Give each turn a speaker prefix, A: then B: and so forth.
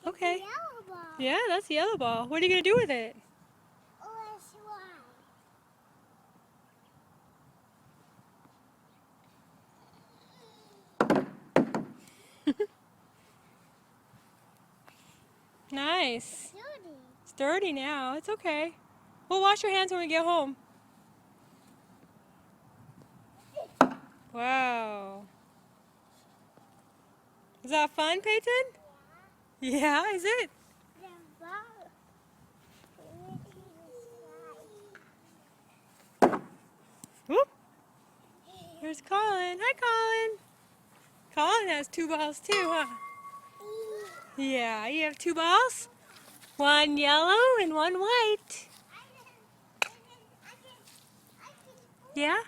A: Okay.
B: Yellow ball.
A: Yeah, that's the yellow ball. What are you going to do with it?
B: Or slide.
A: Nice.
B: Dirty.
A: It's dirty now. It's okay. We'll wash your hands when we get home. Wow. Is that fun, Peyton?
B: Yeah.
A: Yeah, is it?
B: The ball.
A: Whoop. There's Colin. Hi, Colin. Colin has 2 balls too, huh? Yeah, you have 2 balls? One yellow and one white. Yeah?